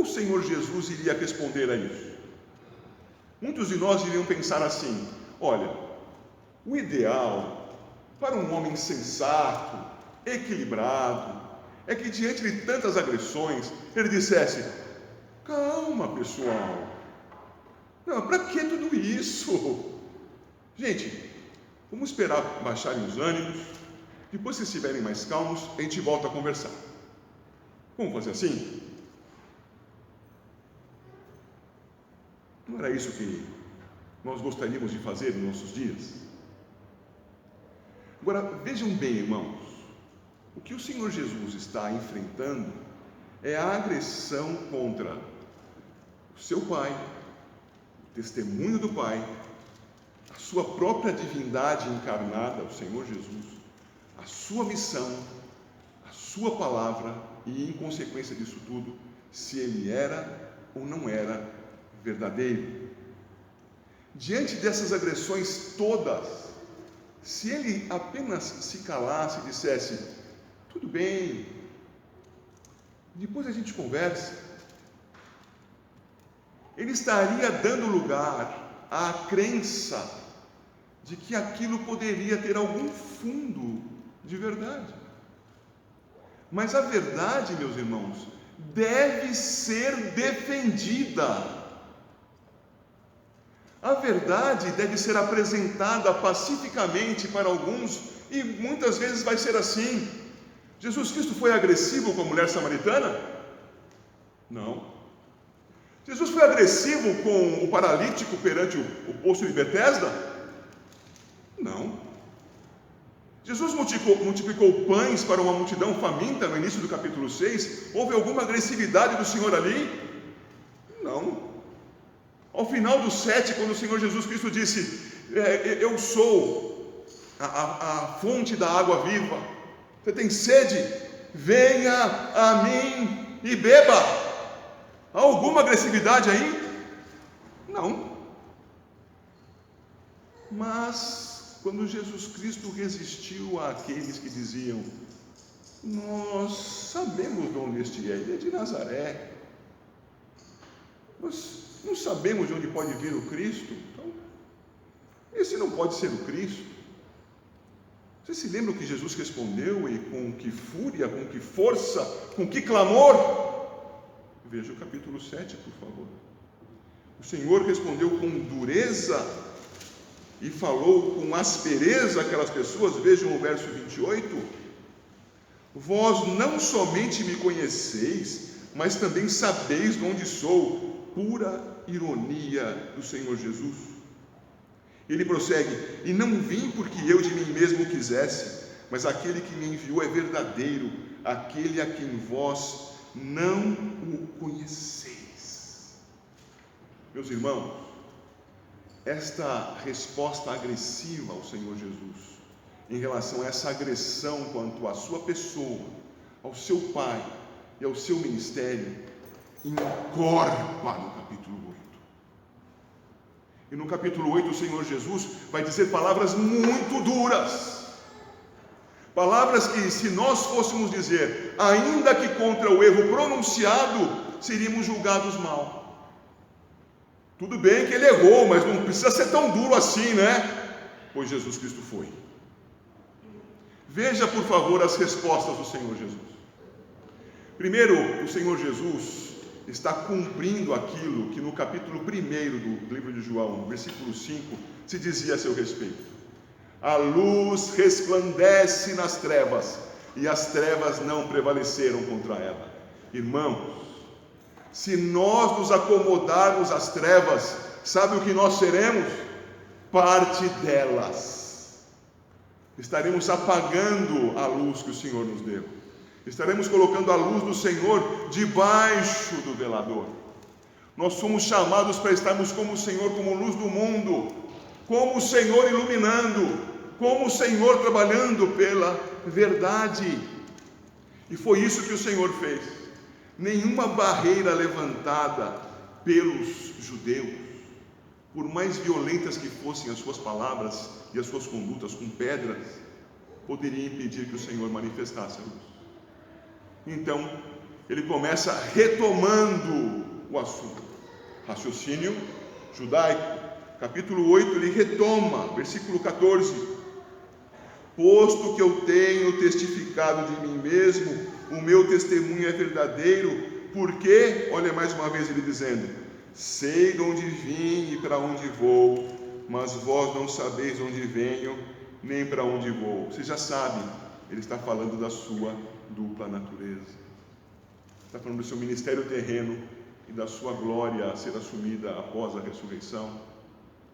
o Senhor Jesus iria responder a isso? Muitos de nós iriam pensar assim: olha, o ideal para um homem sensato, equilibrado, é que diante de tantas agressões, ele dissesse: calma, pessoal, não, para que tudo isso? Gente, vamos esperar baixarem os ânimos, depois que estiverem mais calmos, a gente volta a conversar. Vamos fazer assim? Não era isso que nós gostaríamos de fazer nos nossos dias? Agora, vejam bem, irmãos, o que o Senhor Jesus está enfrentando é a agressão contra o seu Pai, o testemunho do Pai, a sua própria divindade encarnada, o Senhor Jesus, a sua missão, a sua palavra e, em consequência disso tudo, se ele era ou não era verdadeiro. Diante dessas agressões todas, se ele apenas se calasse e dissesse: tudo bem, depois a gente conversa, ele estaria dando lugar à crença de que aquilo poderia ter algum fundo de verdade. Mas a verdade, meus irmãos, deve ser defendida. A verdade deve ser apresentada pacificamente para alguns, e muitas vezes vai ser assim. Jesus Cristo foi agressivo com a mulher samaritana? Não. Jesus foi agressivo com o paralítico perante o poço de Betesda? Não. Jesus multiplicou pães para uma multidão faminta no início do capítulo 6? Houve alguma agressividade do Senhor ali? Não. Ao final do 7, quando o Senhor Jesus Cristo disse: eu sou a fonte da água viva, você tem sede? Venha a mim e beba. Há alguma agressividade aí? Não. Mas quando Jesus Cristo resistiu àqueles que diziam: nós sabemos de onde este é, ele é de Nazaré, nós não sabemos de onde pode vir o Cristo, então esse não pode ser o Cristo. Você se lembra o que Jesus respondeu, e com que fúria, com que força, com que clamor? Veja o capítulo 7, por favor. O Senhor respondeu com dureza e falou com aspereza àquelas pessoas. Vejam o verso 28. Vós não somente me conheceis, mas também sabeis de onde sou. Pura ironia do Senhor Jesus. Ele prossegue: e não vim porque eu de mim mesmo quisesse, mas aquele que me enviou é verdadeiro, aquele a quem vós não o conheceis. Meus irmãos, esta resposta agressiva ao Senhor Jesus, em relação a essa agressão quanto à sua pessoa, ao seu Pai e ao seu ministério, encorpa no capítulo 8. E no capítulo 8 o Senhor Jesus vai dizer palavras muito duras, palavras que, se nós fôssemos dizer, ainda que contra o erro pronunciado, seríamos julgados mal. Tudo bem que ele errou, mas não precisa ser tão duro assim, né? Pois Jesus Cristo foi. Veja, por favor, as respostas do Senhor Jesus. Primeiro, o Senhor Jesus está cumprindo aquilo que no capítulo 1 do livro de João, versículo 5, se dizia a seu respeito: a luz resplandece nas trevas, e as trevas não prevaleceram contra ela. Irmãos, se nós nos acomodarmos às trevas, sabe o que nós seremos? Parte delas. Estaremos apagando a luz que o Senhor nos deu. Estaremos colocando a luz do Senhor debaixo do velador. Nós somos chamados para estarmos como o Senhor, como luz do mundo, como o Senhor iluminando, como o Senhor trabalhando pela verdade. E foi isso que o Senhor fez. Nenhuma barreira levantada pelos judeus, por mais violentas que fossem as suas palavras e as suas condutas com pedras, poderia impedir que o Senhor manifestasse a luz. Então, ele começa retomando o assunto. Raciocínio judaico. Capítulo 8, ele retoma, versículo 14. Posto que eu tenho testificado de mim mesmo, o meu testemunho é verdadeiro, porque, olha mais uma vez ele dizendo, sei de onde vim e para onde vou, mas vós não sabeis de onde venho, nem para onde vou. Você já sabe, ele está falando da sua dupla natureza. Está falando do seu ministério terreno e da sua glória a ser assumida após a ressurreição.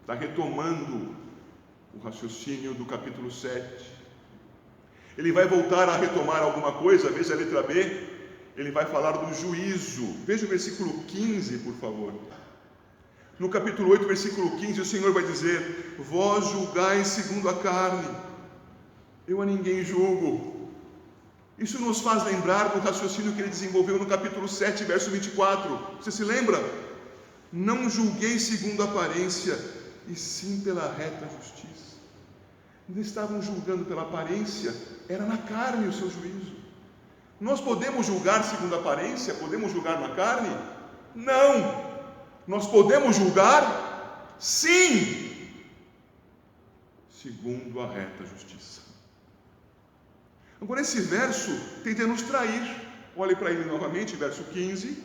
Está retomando o raciocínio do capítulo 7. Ele vai voltar a retomar alguma coisa, veja a letra B, ele vai falar do juízo. Veja o versículo 15, por favor. No capítulo 8, versículo 15, o Senhor vai dizer, vós julgais segundo a carne, eu a ninguém julgo. Isso nos faz lembrar do raciocínio que ele desenvolveu no capítulo 7, verso 24. Você se lembra? Não julguei segundo a aparência, e sim pela reta justiça. Não estavam julgando pela aparência, era na carne o seu juízo. Nós podemos julgar segundo a aparência? Podemos julgar na carne? Não! Nós podemos julgar? Sim! Segundo a reta justiça. Agora esse verso tenta nos trair. Olhe para ele novamente, verso 15.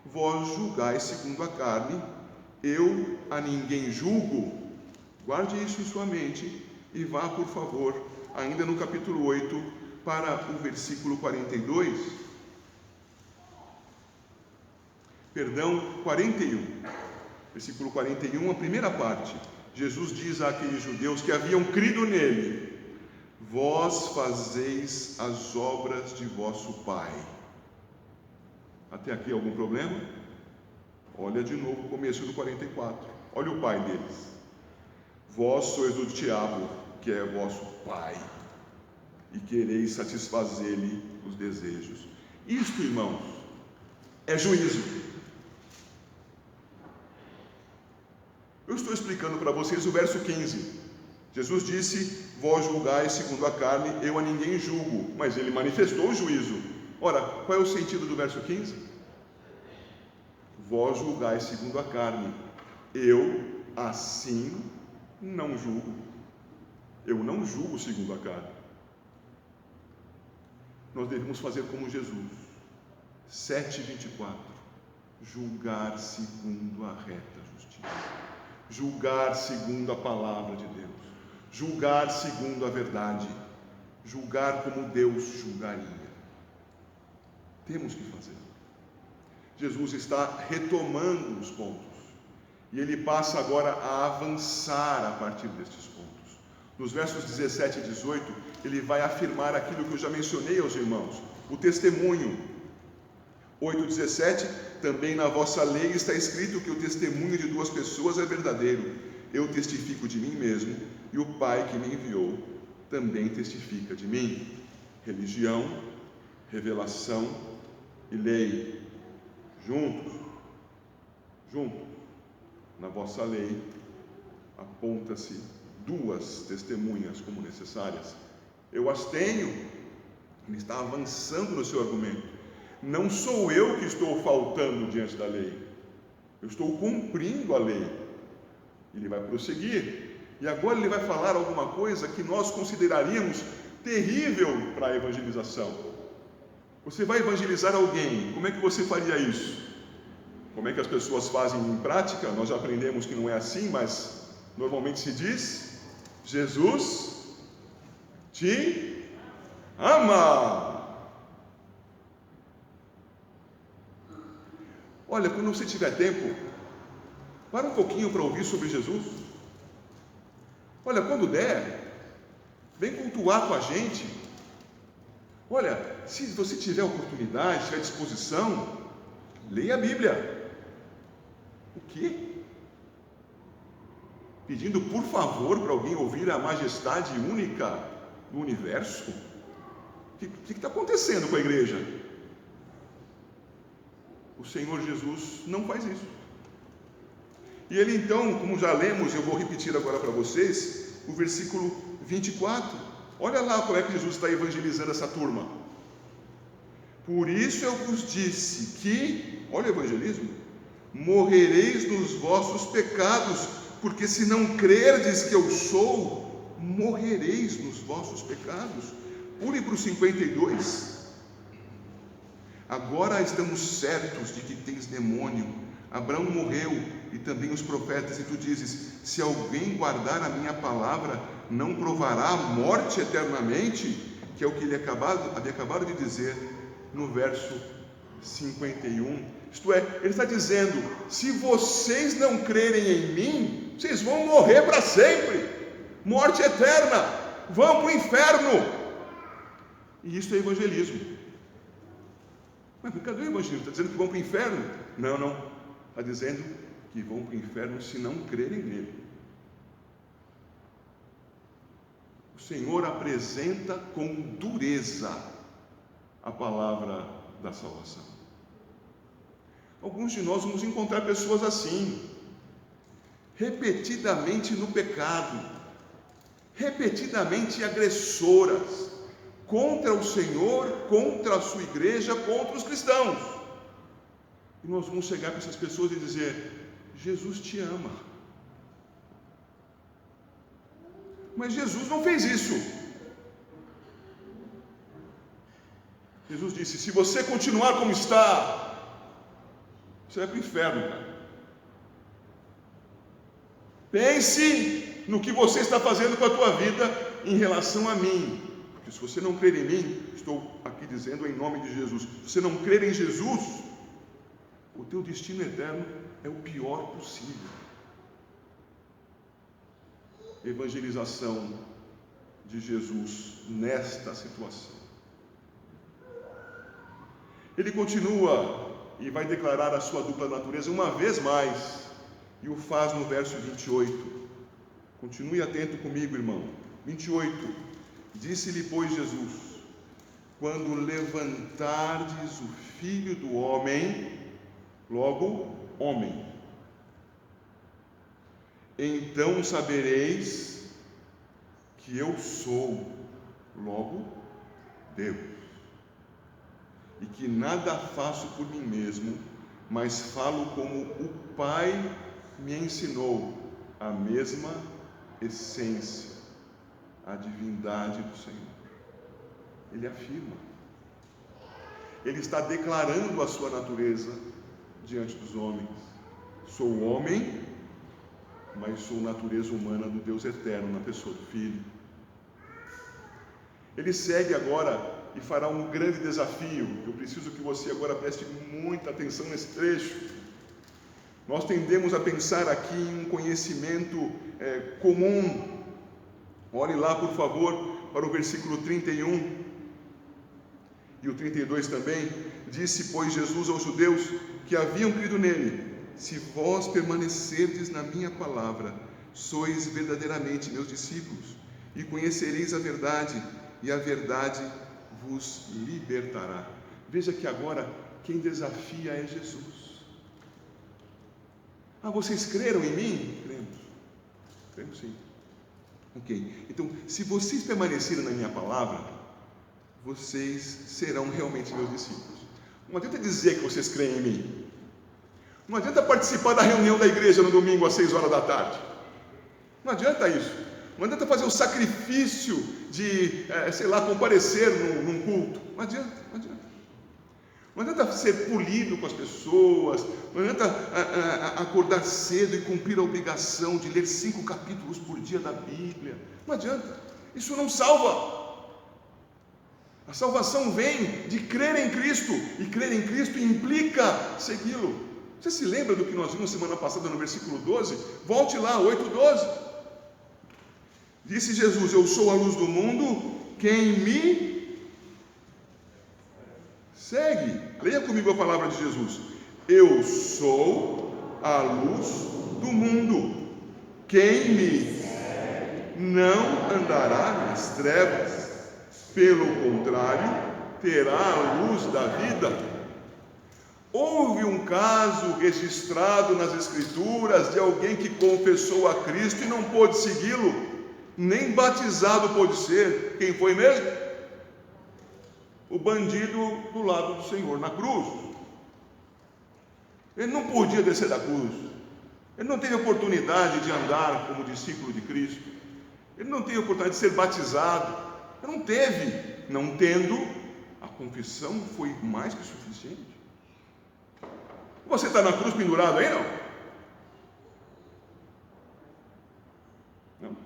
Vós julgais segundo a carne, eu a ninguém julgo. Guarde isso em sua mente e vá, por favor, ainda no capítulo 8, para o versículo 42. Perdão, 41. Versículo 41, a primeira parte. Jesus diz àqueles judeus que haviam crido nele, vós fazeis as obras de vosso pai. Até aqui algum problema? Olha de novo o começo do 44. Olha o pai deles. Vós sois do diabo, que é vosso pai, e quereis satisfazer-lhe os desejos. Isto, irmãos, é juízo. Eu estou explicando para vocês o verso 15. Jesus disse, vós julgais segundo a carne, eu a ninguém julgo, mas ele manifestou o juízo. Ora, qual é o sentido do verso 15? Vós julgais segundo a carne, eu assim não julgo. Eu não julgo segundo a carne. Nós devemos fazer como Jesus. 7:24. Julgar segundo a reta justiça. Julgar segundo a palavra de Deus. Julgar segundo a verdade. Julgar como Deus julgaria. Temos que fazer. Jesus está retomando os pontos. E ele passa agora a avançar a partir destes pontos. Nos versos 17 e 18, ele vai afirmar aquilo que eu já mencionei aos irmãos, o testemunho. 8:17, também na vossa lei está escrito que o testemunho de duas pessoas é verdadeiro. Eu testifico de mim mesmo, e o Pai que me enviou também testifica de mim. Religião, revelação e lei, juntos. Na vossa lei aponta-se duas testemunhas como necessárias. Eu as tenho. Ele está avançando no seu argumento. Não sou eu que estou faltando diante da lei. Eu estou cumprindo a lei. Ele vai prosseguir. E agora ele vai falar alguma coisa que nós consideraríamos terrível para a evangelização. Você vai evangelizar alguém. Como é que você faria isso? Como é que as pessoas fazem em prática? Nós já aprendemos que não é assim, mas normalmente se diz: Jesus te ama. Olha, quando você tiver tempo, para um pouquinho para ouvir sobre Jesus. Olha, quando der, vem cultuar com a gente. Olha, se você tiver oportunidade, tiver disposição, leia a Bíblia. O quê? Pedindo por favor para alguém ouvir a majestade única do universo? O que está acontecendo com a igreja? O Senhor Jesus não faz isso. E ele então, como já lemos, eu vou repetir agora para vocês, o versículo 24. Olha lá como é que Jesus está evangelizando essa turma. Por isso eu vos disse que, olha o evangelismo, morrereis nos vossos pecados, porque se não crerdes que eu sou, morrereis nos vossos pecados. Pule para o 52. Agora estamos certos de que tens demônio. Abraão morreu e também os profetas, e tu dizes: se alguém guardar a minha palavra, não provará a morte eternamente, que é o que ele havia acabado de dizer no verso 51. Isto é, ele está dizendo: se vocês não crerem em mim, vocês vão morrer para sempre, morte eterna, vão para o inferno. E isso é evangelismo. Mas cadê o evangelismo? Está dizendo que vão para o inferno? Não. Está dizendo que vão para o inferno se não crerem nele. O Senhor apresenta com dureza a palavra da salvação. Alguns de nós vamos encontrar pessoas assim, repetidamente no pecado, repetidamente agressoras contra o Senhor, contra a sua igreja, contra os cristãos. E nós vamos chegar para essas pessoas e dizer: Jesus te ama. Mas Jesus não fez isso. Jesus disse: se você continuar como está, você vai para o inferno, cara. Pense no que você está fazendo com a tua vida em relação a mim. Porque se você não crer em mim, estou aqui dizendo em nome de Jesus, se você não crer em Jesus, o teu destino eterno é o pior possível. Evangelização de Jesus nesta situação. Ele continua e vai declarar a sua dupla natureza uma vez mais, e o faz no verso 28. Continue atento comigo, irmão. 28. Disse-lhe, pois, Jesus: quando levantardes o Filho do Homem, logo, homem, então sabereis que eu sou, logo, Deus, e que nada faço por mim mesmo, mas falo como o Pai me ensinou, a mesma essência, a divindade do Senhor. Ele afirma, ele está declarando a sua natureza diante dos homens. Sou homem, mas sou natureza humana do Deus eterno, na pessoa do Filho. Ele segue agora e fará um grande desafio. Eu preciso que você agora preste muita atenção nesse trecho. Nós tendemos a pensar aqui em um conhecimento comum. Olhe lá, por favor, para o versículo 31 e o 32 também. Disse, pois, Jesus aos judeus que haviam crido nele: se vós permanecerdes na minha palavra, sois verdadeiramente meus discípulos, e conhecereis a verdade, e a verdade vos libertará. Veja que agora quem desafia é Jesus. Ah, vocês creram em mim? Cremos sim. Ok, então, se vocês permanecerem na minha palavra, vocês serão realmente meus discípulos. Não adianta dizer que vocês creem em mim. Não adianta participar da reunião da igreja no domingo às 6 horas da tarde. Não adianta isso. Não adianta fazer o sacrifício de, comparecer num culto. Não adianta. Não adianta ser polido com as pessoas. Não adianta acordar cedo e cumprir a obrigação de ler 5 capítulos por dia da Bíblia. Não adianta. Isso não salva. A salvação vem de crer em Cristo. E crer em Cristo implica segui-lo. Você se lembra do que nós vimos semana passada no versículo 12? Volte lá, 8:12. Disse Jesus: eu sou a luz do mundo, quem me segue. Leia comigo a palavra de Jesus. Eu sou a luz do mundo, quem me segue não andará nas trevas, pelo contrário, terá a luz da vida. Houve um caso registrado nas Escrituras de alguém que confessou a Cristo e não pôde segui-lo, nem batizado pôde ser. Quem foi mesmo? o bandido do lado do Senhor na cruz. Ele não podia descer da cruz. Ele não teve oportunidade de andar como discípulo de Cristo. Ele não teve oportunidade de ser batizado. Ele não teve. Não tendo, a confissão foi mais que suficiente. Você está na cruz pendurado aí, não? Não.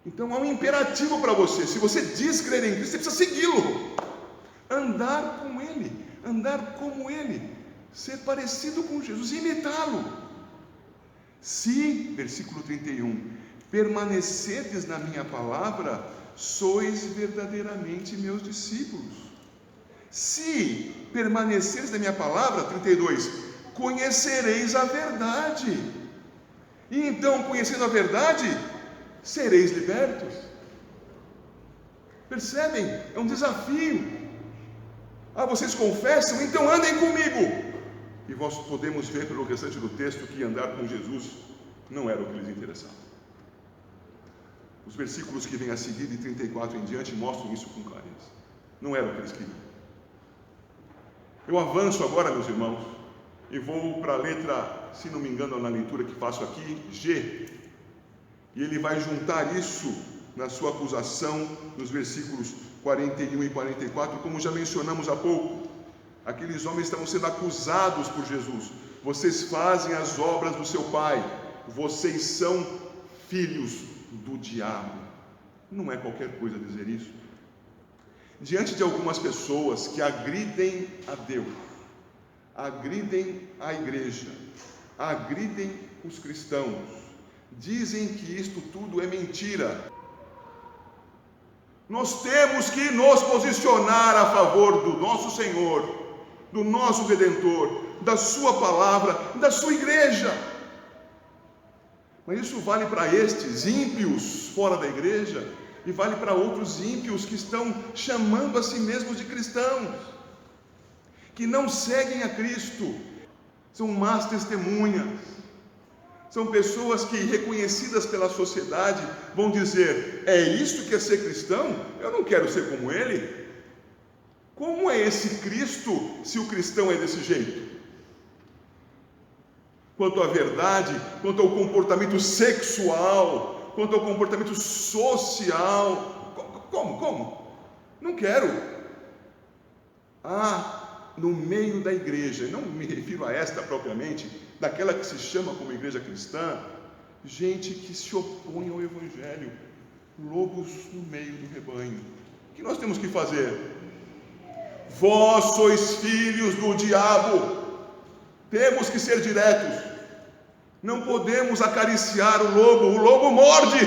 Então há um imperativo para você. Se você diz crer em Cristo, você precisa segui-lo. Andar com Ele. Andar como Ele. Ser parecido com Jesus. Imitá-lo. Se, versículo 31, permanecerdes na minha palavra, sois verdadeiramente meus discípulos. Se permaneceres na minha palavra, 32, conhecereis a verdade. E então, conhecendo a verdade, sereis libertos. Percebem? É um desafio. Vocês confessam? Então andem comigo. E nós podemos ver pelo restante do texto que andar com Jesus não era o que lhes interessava. Os versículos que vêm a seguir, de 34 em diante, mostram isso com clareza. Não era o que eles queriam. Eu avanço agora, meus irmãos, e vou para a letra, se não me engano, na leitura que faço aqui, G. E ele vai juntar isso na sua acusação, nos versículos 41 e 44, como já mencionamos há pouco. Aqueles homens estavam sendo acusados por Jesus. Vocês fazem as obras do seu pai. Vocês são filhos do diabo. Não é qualquer coisa dizer isso. Diante de algumas pessoas que agridem a Deus, agridem a igreja, agridem os cristãos, dizem que isto tudo é mentira. Nós temos que nos posicionar a favor do nosso Senhor, do nosso Redentor, da sua palavra, da sua igreja. Mas isso vale para estes ímpios fora da igreja e vale para outros ímpios que estão chamando a si mesmos de cristãos, que não seguem a Cristo. São más testemunhas. São pessoas que, reconhecidas pela sociedade, vão dizer: é isto que é ser cristão? Eu não quero ser como ele. Como é esse Cristo, se o cristão é desse jeito? Quanto à verdade, quanto ao comportamento sexual, quanto ao comportamento social. Como? Não quero. No meio da igreja, não me refiro a esta propriamente, daquela que se chama como igreja cristã, gente que se opõe ao Evangelho, lobos no meio do rebanho. O que nós temos que fazer? Vós sois filhos do diabo. Temos que ser diretos. Não podemos acariciar o lobo morde.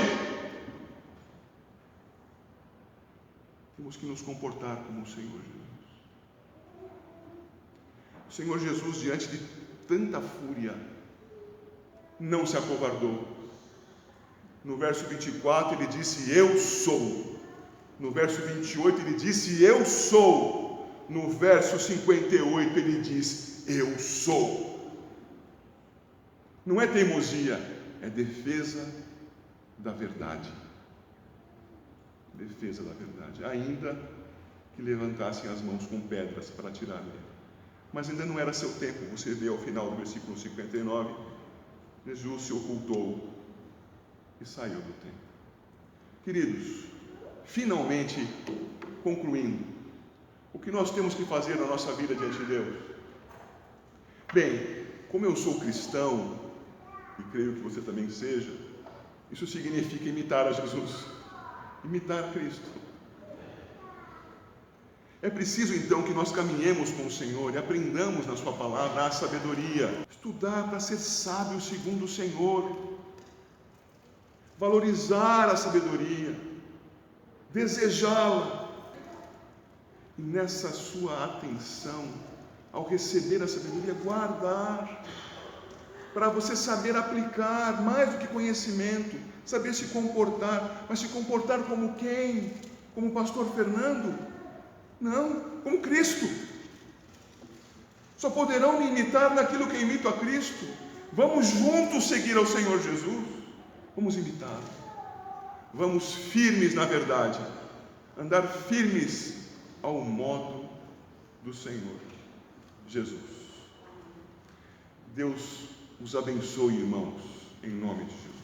Temos que nos comportar como o Senhor Jesus. O Senhor Jesus, diante de tanta fúria, não se acovardou. No verso 24 ele disse: eu sou. No verso 28 ele disse: eu sou. No verso 58 ele diz: eu sou. Não é teimosia, é defesa da verdade. Defesa da verdade. Ainda que levantassem as mãos com pedras para atirar nele. Mas ainda não era seu tempo. Você vê ao final do versículo 59, Jesus se ocultou e saiu do templo. Queridos, finalmente, concluindo, o que nós temos que fazer na nossa vida diante de Deus? Bem, como eu sou cristão, e creio que você também seja, isso significa imitar a Jesus, imitar a Cristo. É preciso então que nós caminhemos com o Senhor e aprendamos na sua palavra a sabedoria, estudar para ser sábio segundo o Senhor, valorizar a sabedoria, desejá-la, e nessa sua atenção, ao receber a sabedoria, guardar, para você saber aplicar mais do que conhecimento, saber se comportar, mas se comportar como quem? Como o pastor Fernando? Não, como Cristo. Só poderão me imitar naquilo que eu imito a Cristo. Vamos juntos seguir ao Senhor Jesus. Vamos imitá-lo. Vamos firmes na verdade. Andar firmes ao modo do Senhor Jesus. Deus os abençoe, irmãos, em nome de Jesus.